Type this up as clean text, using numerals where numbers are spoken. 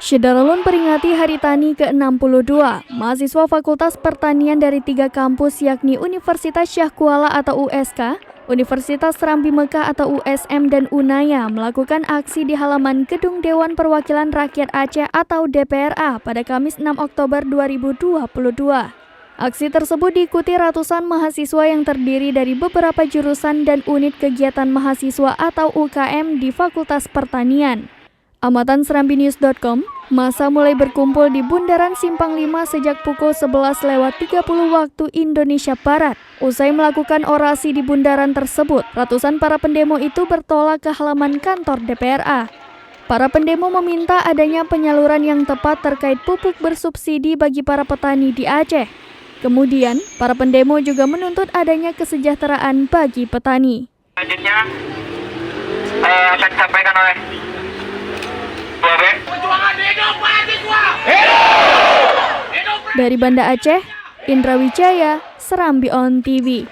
Syederalun peringati Hari Tani ke-62. Mahasiswa Fakultas Pertanian dari 3 kampus yakni Universitas Syah Kuala atau USK, Universitas Serambi Mekah atau USM dan Unaya melakukan aksi di halaman Gedung Dewan Perwakilan Rakyat Aceh atau DPRA pada Kamis 6 Oktober 2022. Aksi tersebut diikuti ratusan mahasiswa yang terdiri dari beberapa jurusan dan unit kegiatan mahasiswa atau UKM di Fakultas Pertanian. Amatan serambinews.com, massa mulai berkumpul di Bundaran Simpang 5 sejak pukul 11.30 waktu Indonesia Barat. Usai melakukan orasi di bundaran tersebut, ratusan para pendemo itu bertolak ke halaman kantor DPRA. Para pendemo meminta adanya penyaluran yang tepat terkait pupuk bersubsidi bagi para petani di Aceh. Kemudian, para pendemo juga menuntut adanya kesejahteraan bagi petani. Selanjutnya akan disampaikan oleh dari Banda Aceh, Indra Wijaya, Serambi On TV.